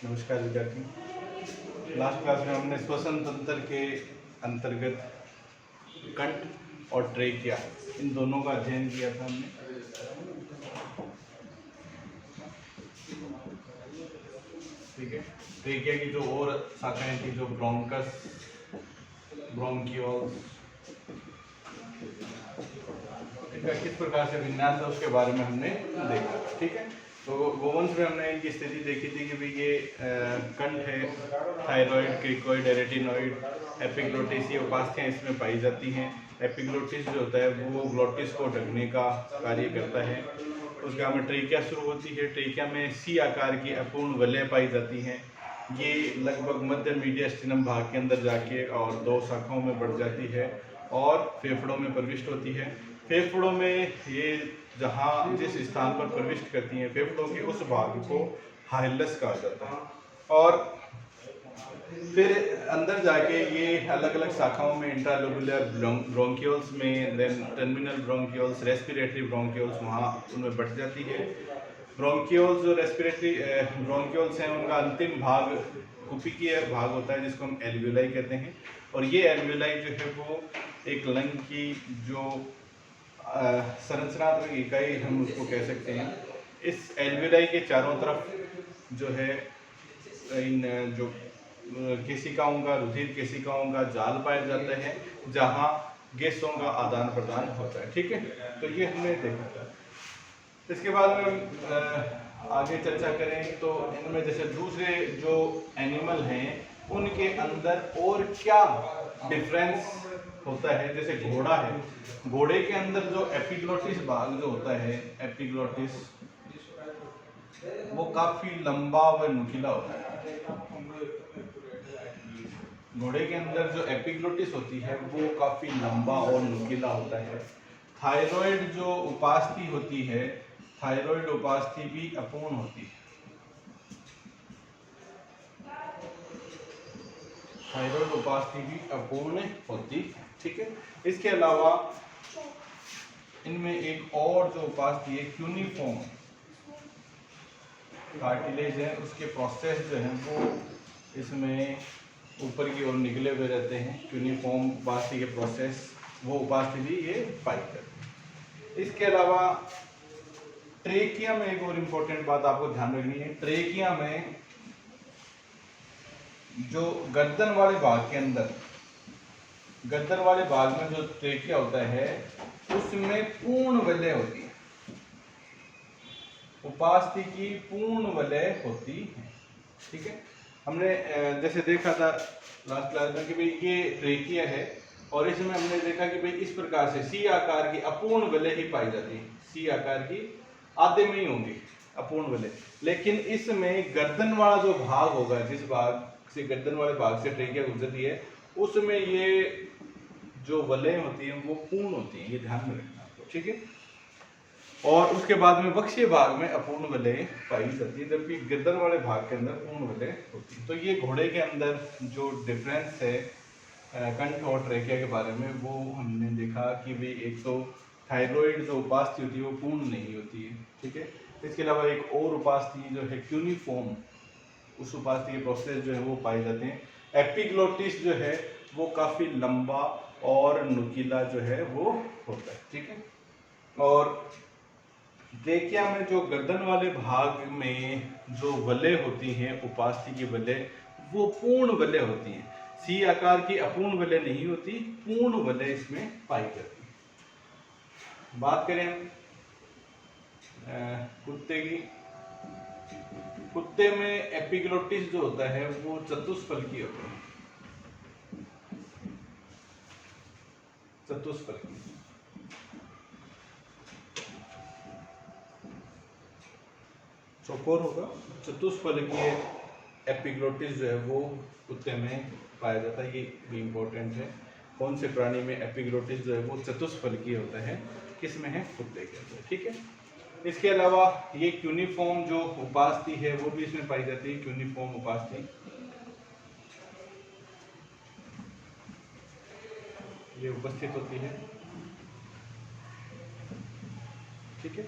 नमस्कार विद्यार्थी। Last class में हमने श्वसन तंत्र के अंतर्गत कंठ और ट्रेकिया इन दोनों का अध्ययन किया था हमने। ठीक है, ट्रेकिया की जो और शाखाएं थी, जो ब्रोंकस, ब्रोंकियोल्स, इनका किस प्रकार से विन्यास है उसके बारे में हमने देखा। ठीक है, तो गोवंश में हमने इनकी स्थिति देखी थी कि भाई ये कंठ है, थायराइड, क्रिकोइड, एरेटिनॉइड, एपिग्लोटिस, ये उपास्थियाँ इसमें पाई जाती हैं। एपिग्लोटिस जो होता है वो ग्लोटिस को ढकने का कार्य करता है। उसके बाद में ट्रेकिया शुरू होती है। ट्रेकिया में सी आकार की अपूर्ण वलय पाई जाती हैं। ये लगभग मध्य मीडियस्टिनम भाग के अंदर जाके और दो शाखाओं में बढ़ जाती है और फेफड़ों में प्रविष्ट होती है। फेफड़ों में ये जहाँ जिस स्थान पर प्रविष्ट करती हैं, फेफड़ों के उस भाग को हाइलस कहा जाता है। और फिर अंदर जाके ये अलग अलग शाखाओं में, इंट्रालोबुलर ब्रोंकियोल्स में, then terminal bronchioles, respiratory bronchioles, वहाँ उनमें बढ़ जाती है। ब्रोंकियोल्स जो रेस्पिरेटरी ब्रोंकियोल्स हैं, उनका अंतिम भाग कुपिकीय भाग होता है जिसको हम एल्वियोलाई कहते हैं। और ये एल्वियोलाई जो है वो एक लंग की जो संरचनात्मक इकाई हम उसको कह सकते हैं। इस एल्वियोलाई के चारों तरफ जो है इन जो केशिकाओं का, रुधिर केशिकाओं का जाल पाया जाता है जहाँ गैसों का आदान प्रदान होता है। ठीक है, तो ये हमने देखा था। इसके बाद में आगे चर्चा करें तो इनमें जैसे दूसरे जो एनिमल हैं उनके अंदर और क्या डिफरेंस होता है। जैसे घोड़ा है, घोड़े के अंदर जो एपिग्लोटिस भाग जो होता है, एपिग्लोटिस वो काफी लंबा व नुकीला होता है। घोड़े के अंदर जो एपिग्लोटिस होती है वो काफी लंबा और नुकीला होता है। थायराइड जो उपास्थि होती है, थायराइड उपास्थि भी अपूर्ण होती है। थायराइड उपास्थि भी अपूर्ण होती है। ठीक है, इसके अलावा इनमें एक और जो उपास्थि है, क्यूनिफॉर्म कार्टिलेज है, उसके प्रोसेस जो है वो इसमें ऊपर की ओर निकले हुए रहते हैं। यूनिफॉर्म उपास्थि के प्रोसेस, वो उपास्थि भी ये पाई जाती है। इसके अलावा ट्रेकिया में एक और इम्पोर्टेंट बात आपको ध्यान रखनी है। ट्रेकिया में जो गर्दन वाले भाग के अंदर, गर्दन वाले भाग में जो ट्रेकिया होता है उसमें पूर्ण वलय होती है, उपास्थि की पूर्ण वलय होती है। ठीक है, हमने जैसे देखा था लास्ट क्लास में कि भाई ये ट्रेकिया है और इसमें हमने देखा कि भाई इस प्रकार से सी आकार की अपूर्ण वलय ही पाई जाती है। सी आकार की आधे में ही होंगी अपूर्ण वलय, लेकिन इसमें गर्दन वाला जो भाग होगा, जिस भाग से गर्दन वाले भाग से ट्रेकिया गुजरती है, उसमें ये जो वलय होती है वो पूर्ण होती है। ये ध्यान में रखना आपको। ठीक है, और उसके बाद में वक्षीय भाग में अपूर्ण वलय पाई जाती है, जबकि गर्दन वाले भाग के अंदर पूर्ण वलय होती है। तो ये घोड़े के अंदर जो डिफरेंस है कंठ और ट्रेकिया के बारे में, वो हमने देखा कि भाई एक तो थायराइड जो उपास्थि होती है वो पूर्ण नहीं होती है। ठीक है, इसके अलावा एक और उपास्थि जो है क्यूनिफॉर्म, उस उपास्थि के प्रोसेस जो है वो पाए जाते हैं। एपिग्लोटिस जो है वो काफी लंबा और नुकीला जो है वो होता है। ठीक है, और ट्रेकिया में जो गर्दन वाले भाग में जो वलय होती हैं, उपास्थि की वलय, वो पूर्ण वलय होती हैं। सी आकार की अपूर्ण वलय नहीं होती, पूर्ण वलय इसमें पाई जाती है। बात करें हम कुत्ते की, कुत्ते में एपिग्लोटिस जो होता है वो चतुष्फलकी होता है। चतुष्फलकी, चौकोर होगा। चतुष्फलकीय एपिग्लोटिस जो है वो कुत्ते में पाया जाता है। ये भी इम्पोर्टेंट है। कौन से प्राणी में एपिग्लोटिस जो है वो चतुष्फलकीय होता है, किस में है? कुत्ते के अंदर। ठीक है, इसके अलावा ये क्यूनिफॉर्म जो उपास्थि है वो भी इसमें पाई जाती है। क्यूनिफॉर्म उपास्थि ये उपस्थित होती है। ठीक है,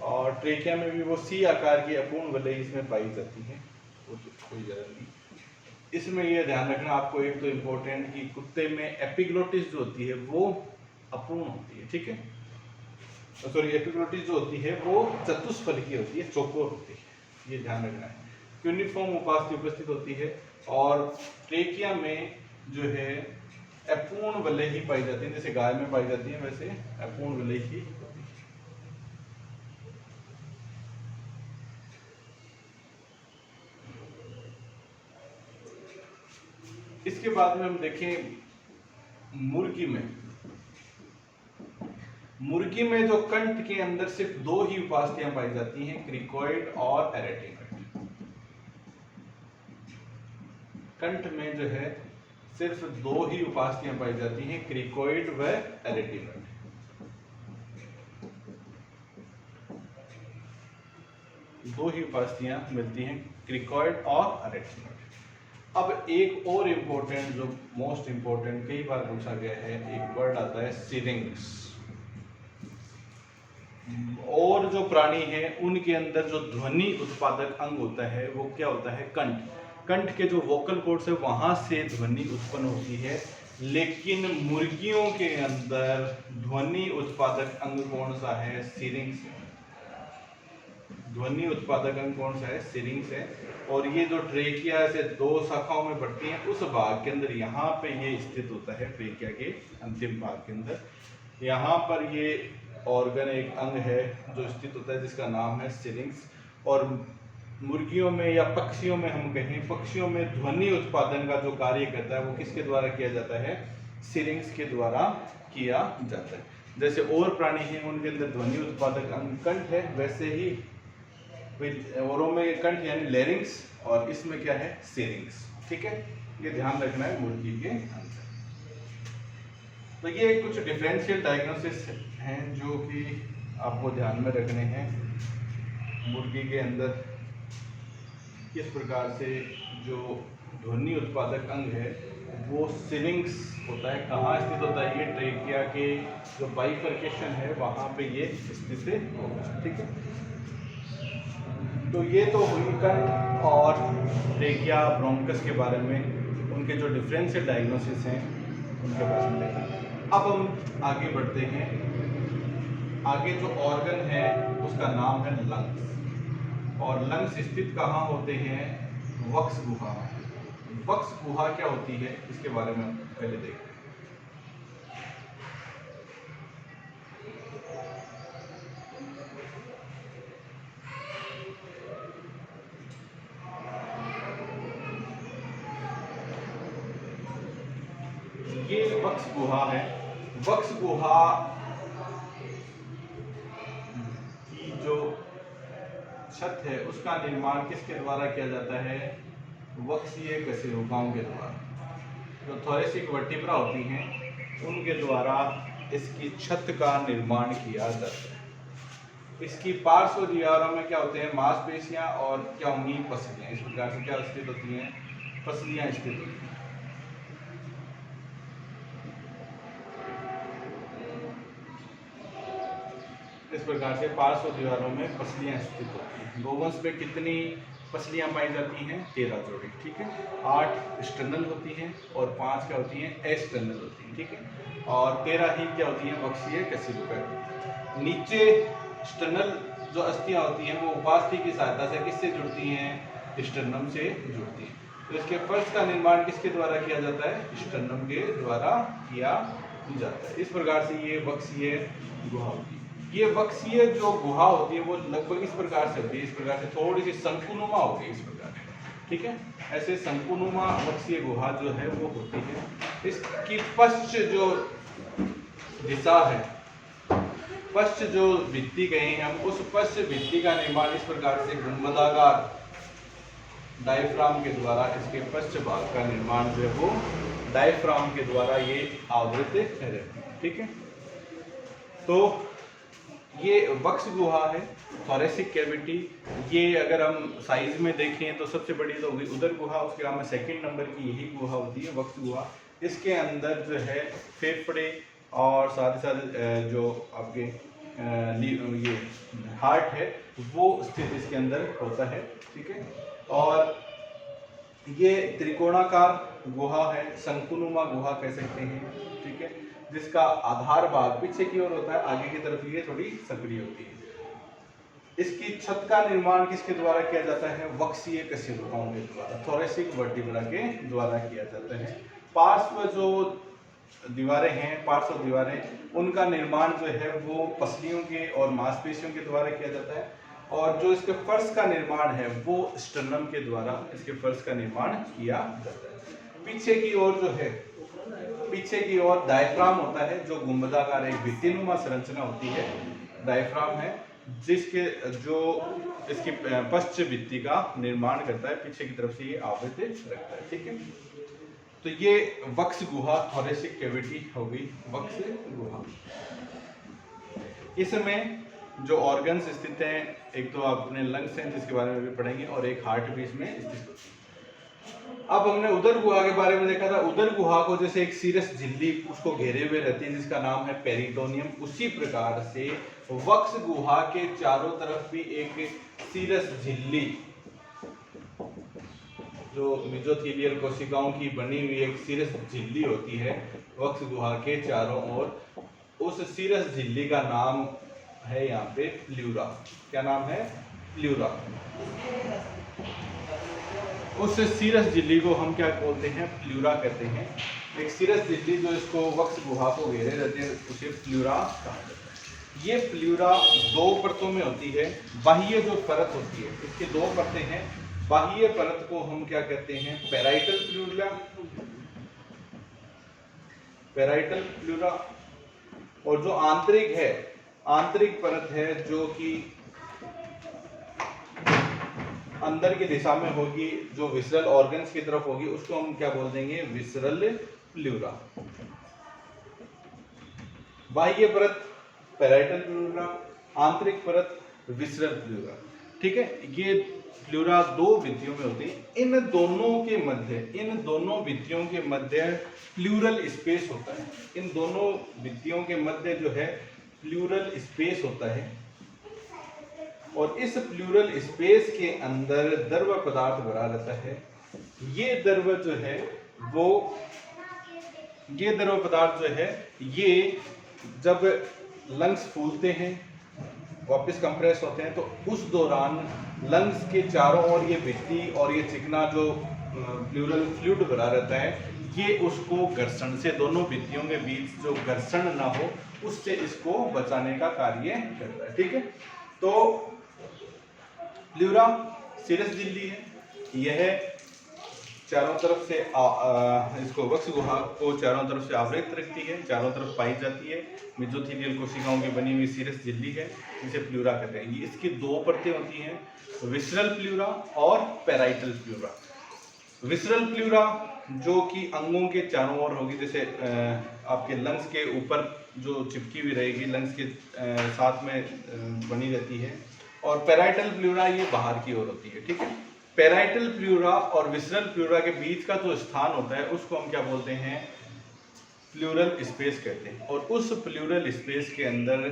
और ट्रेकिया में भी वो सी आकार की अपूर्ण वलय इसमें पाई जाती है। कोई ज़रूरत नहीं। इसमें ये ध्यान रखना आपको एक तो इम्पोर्टेंट कि कुत्ते में एपिग्लोटिस जो होती है वो अपूर्ण होती है, ठीक है। सॉरी, एपिग्लोटिस जो होती है वो चतुष्फलकीय होती है, चौकोर होती है, ये ध्यान रखना है। क्यूनिफॉर्म उपास्थि उपस्थित होती है और ट्रेकिया में जो है अपूर्ण वलय ही पाई जाती है, जैसे गाय में पाई जाती है वैसे अपूर्ण वलय ही होती है। इसके बाद में हम देखें मुर्गी में जो कंठ के अंदर सिर्फ दो ही उपास्थियां पाई जाती हैं, क्रिकोइड और एरेटिनोइड। कंठ में जो है सिर्फ दो ही उपास्थियां पाई जाती हैं, क्रिकोइड व एरेटिनोइड। दो ही उपास्थियां मिलती हैं, क्रिकोइड और एरेटिनोइड। अब एक और इम्पोर्टेंट, जो मोस्ट इम्पोर्टेंट कई बार पूछा गया है, एक वर्ड आता है सिरिंक्स। और जो प्राणी है उनके अंदर जो ध्वनि उत्पादक अंग होता है वो क्या होता है, कंठ। कंठ के जो वोकल कॉर्ड्स है वहां से ध्वनि उत्पन्न होती है, लेकिन मुर्गियों के अंदर ध्वनि उत्पादक अंग कौन सा है, सिरिंक्स है। ध्वनि उत्पादक अंग कौन सा है, सिरिंक्स है। और ये जो ट्रेकिया से दो शाखाओं में बढ़ती हैं उस भाग के अंदर यहाँ पे ये स्थित होता है, ट्रेकिया के अंतिम भाग के अंदर यहाँ पर ये ऑर्गन एक अंग है जो स्थित होता है जिसका नाम है सिरिंक्स। और मुर्गियों में या पक्षियों में हम कहें, पक्षियों में ध्वनि उत्पादन का जो कार्य करता है वो किसके द्वारा किया जाता है, सिरिंक्स के द्वारा किया जाता है। जैसे और प्राणी हैं उनके अंदर ध्वनि उत्पादक अंग कंठ है, वैसे ही औरों में कंठ यानी लेरिंग्स और इसमें क्या है, सिरिंक्स, ठीक है। ये ध्यान रखना है मुर्गी के अंदर। तो ये कुछ डिफरेंशियल डायग्नोसिस हैं जो कि आपको ध्यान में रखने हैं। मुर्गी के अंदर किस प्रकार से जो ध्वनि उत्पादक अंग है वो सिरिंक्स होता है, कहाँ स्थित होता है, ये ट्रेकिया के जो बाइफर्केशन है वहाँ पे ये स्थित होगा, ठीक है। तो ये तो हुई कंठ और ट्रेकिया ब्रोंकस के बारे में, उनके जो डिफरेंशियल डायग्नोसिस हैं उनके बारे में देखा। अब हम आगे बढ़ते हैं। आगे जो ऑर्गन है उसका नाम है लंग्स, और लंग्स स्थित कहाँ होते हैं, वक्ष गुहा में। वक्ष गुहा क्या होती है इसके बारे में पहले देखते हैं। ये वक्ष गुहा है। वक्ष गुहा की जो छत है उसका निर्माण किसके द्वारा किया जाता है, वक्षीय कशेरुकाओं के द्वारा। जो थोरेसिक वर्टिब्रा होती हैं उनके द्वारा इसकी छत का निर्माण किया जाता है। इसकी पार्श्व दीवारों में क्या होते हैं, मांसपेशियां और क्या होंगी, पसलियां। इस प्रकार से क्या स्थित होती हैं, पसलियां स्थित होती हैं। इस प्रकार से पार्श्व दीवारों में पसलियां स्थित होती हैं। गोवंश में कितनी पसलियां पाई जाती हैं, 13 जोड़ी, ठीक है। 8 स्टर्नल होती हैं और 5 क्या होती हैं, एक्सटर्नल होती हैं, ठीक है। और 13 ही क्या होती हैं, वक्षीय कशेरुका। नीचे स्टर्नल जो अस्थियां होती हैं वो उपास्थि की सहायता से किससे जुड़ती हैं, स्टर्नम से जुड़ती हैं। तो इसके फर्श का निर्माण किसके द्वारा किया जाता है, स्टर्नम के द्वारा किया जाता है। इस प्रकार से ये वक्षीय गुहा होती है। ये वक्षीय जो गुहा होती है वो लगभग इस प्रकार से होती है, इस प्रकार से थोड़ी सी शंकुनुमा होगी, इस प्रकार, ठीक है। ऐसे शंकुनुमा वक्षीय गुहा जो है वो होती है। इसकी पश्च जो दिशा है, पश्च जो भित्ति गए हैं हम, उस पश्च भित्ति का निर्माण इस प्रकार से गुंबदाकार डायफ्राम के द्वारा, इसके पश्च भाग का निर्माण जो है वो डायफ्राम के द्वारा ये आवृत है, ठीक है। तो ये वक्ष गुहा है, थोरेसिक कैविटी। ये अगर हम साइज में देखें तो सबसे बड़ी तो होगी उदर गुहा, उसके बाद में सेकंड नंबर की यही गुहा होती है, वक्ष गुहा। इसके अंदर जो है फेफड़े और साथ ही साथ जो आपके ये हार्ट है वो स्थित इसके अंदर होता है, ठीक है। और ये त्रिकोणाकार गुहा है, शंकुनुमा गुहा कह सकते हैं, ठीक है, जिसका आधार भाग पीछे की ओर होता है, आगे की तरफ ये थोड़ी सक्रिय होती है। इसकी छत का निर्माण किसके द्वारा किया जाता है? वक्षीय कशेरुकाओं के द्वारा, थोरेसिक वर्टिब्रा के द्वारा किया जाता है। पार्श्व जो दीवारें हैं, पार्श्व दीवारें, उनका निर्माण जो है वो पसलियों के और मांसपेशियों के द्वारा किया जाता है, और जो इसके फर्श का निर्माण है वो स्टर्नम के द्वारा इसके फर्श का निर्माण किया जाता है। पीछे की ओर जो है, पीछे की ओर डायफ्राम होता है, जो गुंबदाकार एक भित्तिनुमा संरचना होती है, डायफ्राम है, जिसके जो इसकी पश्च भित्ति का निर्माण करता है, पीछे की तरफ से ये आवृत रखता है, ठीक है। तो ये वक्ष गुहा, थोरेसिक कैविटी हो गई वक्ष गुहा। इसमें जो ऑर्गन्स स्थित हैं, एक तो अपने लंग्स हैं जिसके बारे में भी पढ़ेंगे, और एक हार्ट भी इसमें स्थित होती है। अब हमने उदर गुहा के बारे में देखा था। उदर गुहा को जैसे एक सीरस झिल्ली उसको घेरे हुए रहती है जिसका नाम है पेरिटोनियम, उसी प्रकार से वक्ष गुहा के चारों तरफ भी एक सीरस झिल्ली, जो मेसोथेलियल कोशिकाओं की बनी हुई एक सीरस झिल्ली होती है वक्ष गुहा के चारों ओर। उस सीरस झिल्ली का नाम है यहाँ पे प्लूरा। क्या नाम है? प्लूरा। उस सीरस झिल्ली को हम क्या बोलते हैं? प्लूरा कहते हैं। एक सीरस झिल्ली जो इसको वक्ष गुहा को घेरे रहते हैं उसे प्लूरा कहा जाता है। ये प्लूरा दो परतों में होती है। बाह्य जो परत होती है, इसकी दो परतें हैं। बाह्य परत को हम क्या कहते हैं? Parietal pleura, parietal pleura. और जो आंतरिक है, आंतरिक परत है जो कि अंदर की दिशा में होगी, जो विसरल ऑर्गन्स की तरफ होगी, उसको हम क्या बोल देंगे? Visceral pleura. बाह्य परत पैराइटल प्लूरा, आंतरिक परत विसरल प्लूरा। ठीक है, ये प्लूरा दो भित्तियों में होती है। इन दोनों भित्तियों के मध्य प्लूरल स्पेस होता है। इन दोनों भित्तियों के मध्य जो है प्लूरल स्पेस होता है, और इस प्लूरल स्पेस के अंदर द्रव पदार्थ भरा रहता है। ये द्रव जो है वो, ये द्रव पदार्थ जो है ये जब लंग्स फूलते हैं, वापस कंप्रेस होते हैं, तो उस दौरान लंग्स के चारों ओर ये भित्ति और ये चिकना जो प्लूरल फ्लूइड भरा रहता है, ये उसको घर्षण से, दोनों भित्तियों के बीच जो घर्षण ना हो उससे इसको बचाने का कार्य करता है। ठीक है, तो प्लूरा सीरस झिल्ली है, यह चारों तरफ से इसको वक्ष गुहा को चारों तरफ से आवृत रखती है, चारों तरफ पाई जाती है। मेसोथेलियल कोशिकाओं की बनी हुई सीरस झिल्ली है, जिसे प्लूरा कहते हैं। इसकी दो परतें होती हैं, विसरल प्लूरा और पैराइटल प्लूरा। विसरल प्लूरा जो कि अंगों के चारों ओर होगी, जैसे आपके लंग्स के ऊपर जो चिपकी हुई रहेगी, लंग्स के साथ में बनी रहती है। और पैराइटल प्लूरा ये बाहर की ओर होती है। ठीक है, पैराइटल प्लूरा और विसरल प्लूरा के बीच का जो स्थान होता है उसको हम क्या बोलते हैं? प्लूरल स्पेस कहते हैं। और उस प्लूरल स्पेस के अंदर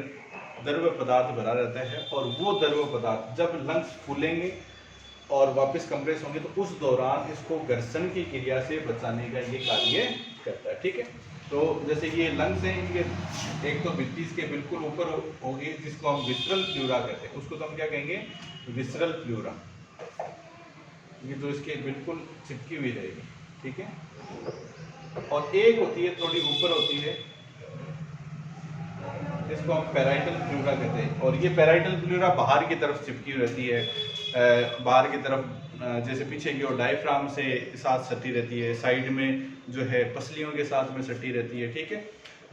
द्रव पदार्थ भरा रहता है, और वो द्रव पदार्थ जब लंग्स फूलेंगे और वापस कंप्रेस होंगे तो उस दौरान इसको घर्षण की क्रिया से बचाने का ये कार्य करता है। ठीक है, तो जैसे ये लंग्स हैं, इनके एक तो भित्ति के बिल्कुल ऊपर होगी जिसको हम विसरल प्लूरा कहते हैं, उसको तो हम क्या कहेंगे? Visceral pleura. ये जो इसके बिल्कुल चिपकी हुई रहेगी। ठीक है, और एक होती है थोड़ी ऊपर होती है, इसको हम पैराइटल प्लूरा कहते हैं। और ये पैराइटल प्लूरा बाहर की तरफ चिपकी हुई रहती है, बाहर की तरफ जैसे पीछे की ओर डायफ्राम से साथ सटी रहती है, साइड में जो है पसलियों के साथ में सटी रहती है। ठीक है,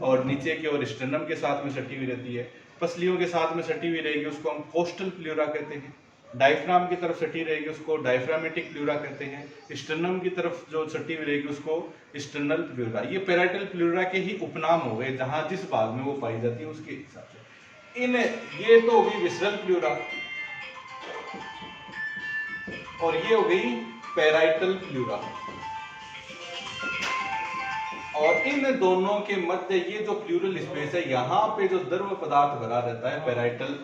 और नीचे की ओर स्टर्नम के साथ में सटी हुई रहती है। पसलियों के साथ में सटी हुई रहेगी उसको हम कोस्टल प्लूरा कहते हैं। डायफ्राम की तरफ सटी रहेगी उसको डायफ्रामेटिक प्लूरा कहते हैं। स्टर्नम की तरफ जो सटी हुई रहेगी उसको स्टर्नल प्लूरा। ये पैराइटल प्लूरा के ही उपनाम हो गए, जहां जिस भाग में वो पाई जाती है उसके हिसाब से। ये तो होगी विसरल प्लूरा, और ये हो गई पैराइटल प्लूरा। और इन दोनों के मध्य ये जो प्लूरल स्पेस है, यहाँ पे जो द्रव पदार्थ भरा रहता है, पैराइटल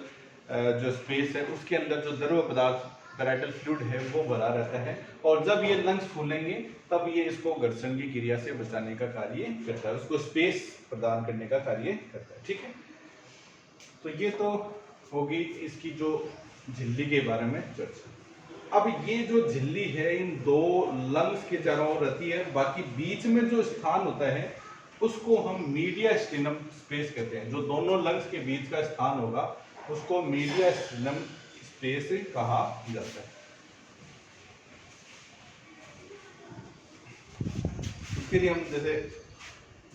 जो स्पेस है उसके अंदर जो द्रव पदार्थ पैराइटल फ्लूइड है वो भरा रहता है, और जब ये लंग्स फूलेंगे तब ये इसको घर्षण की क्रिया से बचाने का कार्य करता है, उसको स्पेस प्रदान करने का कार्य करता है। ठीक है, तो ये तो होगी इसकी जो झिल्ली के बारे में चर्चा। अब ये जो झिल्ली है इन दो लंग्स के चारों ओर रहती है, बाकी बीच में जो स्थान होता है उसको हम मीडियास्टिनम स्पेस कहते हैं। जो दोनों लंग्स के बीच का स्थान होगा उसको मीडियास्टिनम स्पेस कहा जाता है। इसके लिए हम जैसे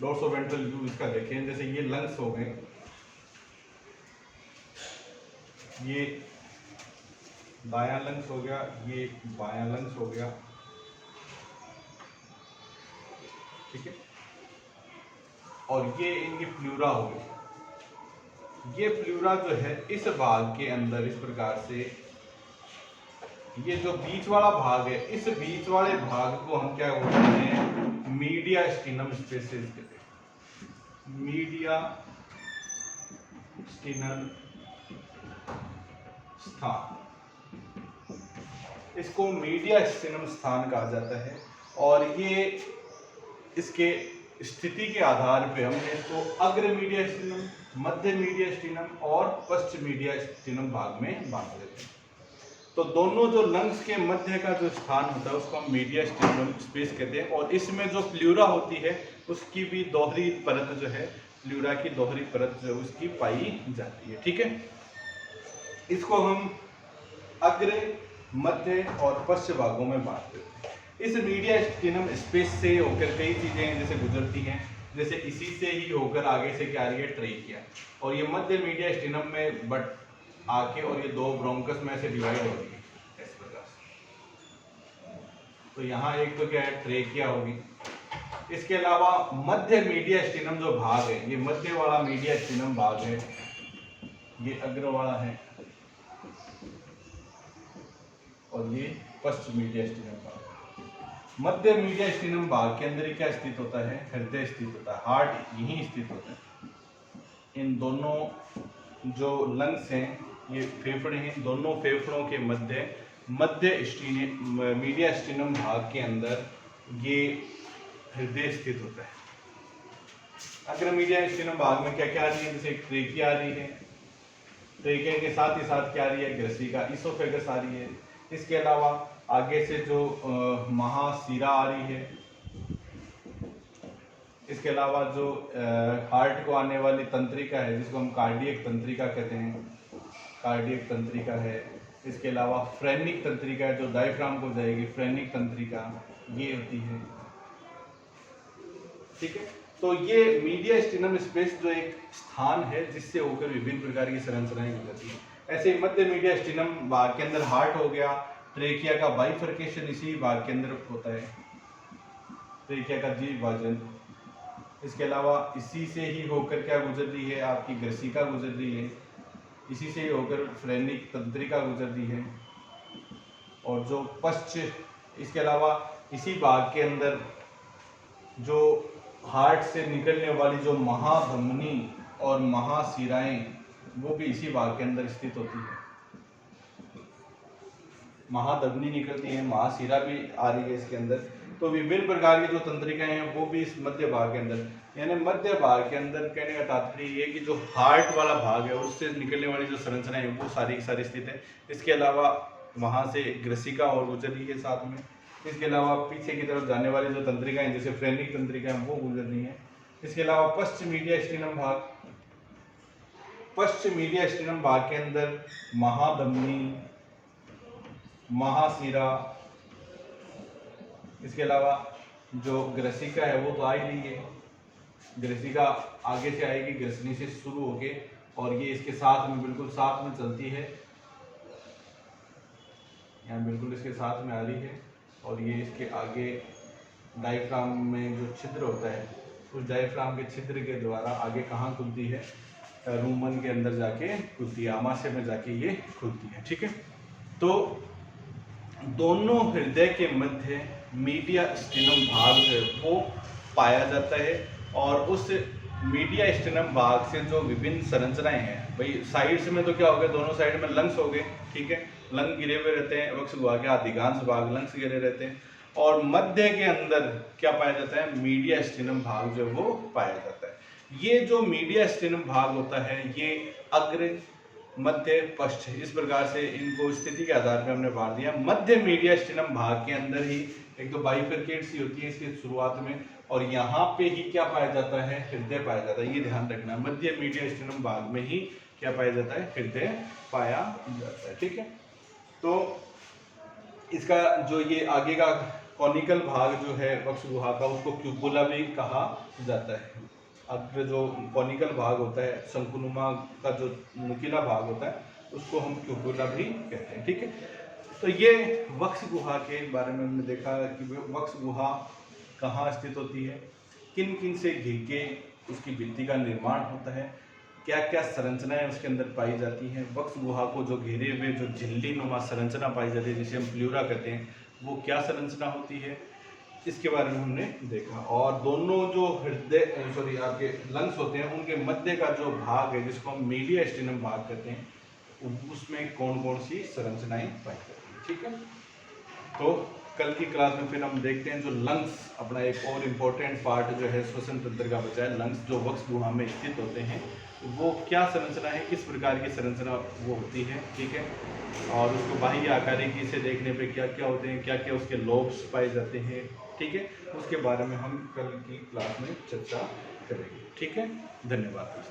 डोर्सोवेंट्रल व्यू इसका देखें, जैसे ये लंग्स हो गए, ये दायां लंग्स हो गया, ये बायां लंग्स हो गया। ठीक है, और ये इनकी प्लूरा हो गई। ये प्लूरा जो है इस भाग के अंदर इस प्रकार से, ये जो बीच वाला भाग है इस बीच वाले भाग को हम क्या बोलते हैं, मीडियास्टिनम स्पेसेस कहते हैं। मीडियास्टिनम स्थान, इसको मीडियास्टिनम स्थान कहा जाता है। और ये इसके स्थिति के आधार पे हमने इसको अग्र मीडियास्टिनम, मध्य मीडियास्टिनम और पश्च मीडियास्टिनम भाग में बांट देते हैं। तो दोनों जो लंग्स के मध्य का जो स्थान होता है उसको हम मीडियास्टिनम स्पेस कहते हैं। और इसमें जो प्लूरा होती है उसकी भी दोहरी परत जो है, प्लूरा की दोहरी परत जो उसकी पाई जाती है। ठीक है, इसको हम अग्र, मध्य और पश्च भागों में बांट देते हैं। इस मीडियास्टिनम स्पेस से होकर कई चीजें जैसे गुजरती हैं, जैसे इसी से ही होकर आगे से क्या आ रही है, ट्रेकिया, और ये मध्य मीडियास्टिनम में बट आके और ये दो ब्रोंकस में से डिवाइड हो रही है इस प्रकार से। तो यहाँ एक तो क्या है, ट्रेकिया होगी। इसके अलावा मध्य मीडियास्टिनम जो भाग है, ये मध्य वाला मीडियास्टिनम भाग है, ये अग्र वाला है, और ये पश्च मीडियास्टिनम भाग। मध्य मीडियास्टिनम भाग के अंदर क्या स्थित होता है, हृदय स्थित होता है, हार्ट यहीं स्थित होता है। इन दोनों जो लंग्स हैं, ये फेफड़े हैं, दोनों फेफड़ों के मध्य मीडियास्टिनम भाग के अंदर ये हृदय स्थित होता है। अग्र मीडियास्टिनम भाग में क्या क्या आ रही है, जैसे ट्रेकिया आ रही है, ट्रेकिया के साथ ही साथ क्या आ रही है, ग्रसिका, इसोफेगस आ रही है। इसके अलावा आगे से जो महाशिरा आ रही है, इसके अलावा जो हार्ट को आने वाली तंत्रिका है जिसको हम कार्डियक तंत्रिका कहते हैं, कार्डियक तंत्रिका है। इसके अलावा फ्रेनिक तंत्रिका है जो डायफ्राम को जाएगी, फ्रेनिक तंत्रिका ये होती है। ठीक है, तो ये मीडियास्टिनम स्पेस जो एक स्थान है जिससे होकर विभिन्न प्रकार की संरचनाएं गुजरती हैं। ऐसे ही मध्य मीडियास्टिनम भाग के अंदर हार्ट हो गया, ट्रेकिया का बाइफर्केशन इसी भाग के अंदर होता है, ट्रेकिया का द्विभाजन। इसके अलावा इसी से ही होकर क्या गुजर रही है, आपकी ग्रसिका गुजर रही है, इसी से ही होकर फ्रेनिक तंत्रिका गुजर रही है। और जो पश्च, इसके अलावा इसी भाग के अंदर जो हार्ट से निकलने वाली जो महाधमनी और महाशिराएं वो भी इसी भाग के अंदर स्थित होती है। महाधमनी निकलती है, महाशिरा भी आ रही है इसके अंदर। तो विभिन्न प्रकार की जो तंत्रिकाएं हैं वो भी इस मध्य भाग के अंदर, यानी मध्य भाग के अंदर कहने का तात्पर्य ये है कि जो हार्ट वाला भाग है उससे निकलने वाली जो संरचनाएं हैं वो सारी की सारी स्थित है। इसके अलावा वहाँ से ग्रसिका और गुजर रही है साथ में। इसके अलावा पीछे की तरफ जाने वाली जो तंत्रिकाएं जैसे फ्रेनिक तंत्रिका है वो गुजर रही है। इसके अलावा पश्च मीडियास्टिनम भाग, पश्च मीडियास्टिनम भाग के अंदर महाधमनी, महाशिरा, इसके अलावा जो ग्रसिका है वो तो आ ही रही है, ग्रसिका आगे से आएगी, ग्रसनी से शुरू होके और ये इसके साथ में बिल्कुल साथ में चलती है, यहाँ बिल्कुल इसके साथ में आ रही है। और ये इसके आगे डायफ्राम में जो छिद्र होता है उस डायफ्राम के छिद्र के द्वारा आगे कहाँ खुलती है, रूमन के अंदर जाके खुलती है, आमाशय में जाके ये खुलती है। ठीक है, तो दोनों हृदय के मध्य मीडियास्टिनम भाग जो है वो पाया जाता है। और उस मीडियास्टिनम भाग से जो विभिन्न संरचनाएं हैं, भाई साइड्स में तो क्या हो गया, दोनों साइड में लंग्स हो गए, ठीक है, लंग गिरे हुए रहते हैं, वक्ष गुहा के अधिकांश भाग लंग से घिरे रहते हैं। और मध्य के अंदर क्या पाया जाता है, मीडियास्टिनम भाग जो वो पाया जाता है। ये जो मीडियास्टिनम भाग होता है ये अग्र, मध्य, पश्च, इस प्रकार से इनको स्थिति के आधार पर हमने बांट दिया। मध्य मीडियास्टिनम भाग के अंदर ही एक तो बाइफरकेट सी होती है इसकी शुरुआत में, और यहाँ पे ही क्या पाया जाता है, हृदय पाया जाता है। ये ध्यान रखना, मध्य मीडियास्टिनम भाग में ही क्या पाया जाता है, हृदय पाया जाता है। ठीक है, तो इसका जो ये आगे का कॉनिकल भाग जो है वक्ष गुहा का, उसको क्यूबुला भी कहा जाता है। अग्र जो कॉनिकल भाग होता है, शंकुनुमा का जो नुकीला भाग होता है, उसको हम क्यूबुला भी कहते हैं। ठीक है, तो ये वक्ष गुहा के बारे में हमने देखा कि वक्ष गुहा कहाँ स्थित होती है, किन किन से घिर के उसकी भित्ति का निर्माण होता है, क्या क्या संरचनाएं उसके अंदर पाई जाती हैं। वक्ष गुहा को जो घेरे हुए जो झिल्ली नुमा संरचना पाई जाती है जिसे हम प्ल्यूरा कहते हैं, वो क्या संरचना होती है, इसके बारे में हमने देखा। और दोनों जो हृदय आपके लंग्स होते हैं उनके मध्य का जो भाग है जिसको हम मीडियास्टिनम भाग कहते हैं, उसमें कौन कौन सी संरचनाएं पाई जाती हैं। ठीक है, तो कल की क्लास में फिर हम देखते हैं जो लंग्स, अपना एक और इम्पोर्टेंट पार्ट जो है श्वसन तंत्र का बचा है, लंग्स जो वक्ष गुहा में स्थित होते हैं वो क्या संरचना है, किस प्रकार की संरचना वो होती है। ठीक है, और उसको बाह्य आकारिकी से देखने पे क्या क्या होते हैं, क्या क्या उसके लोब्स पाए जाते हैं। ठीक है, उसके बारे में हम कल की क्लास में चर्चा करेंगे। ठीक है, धन्यवाद।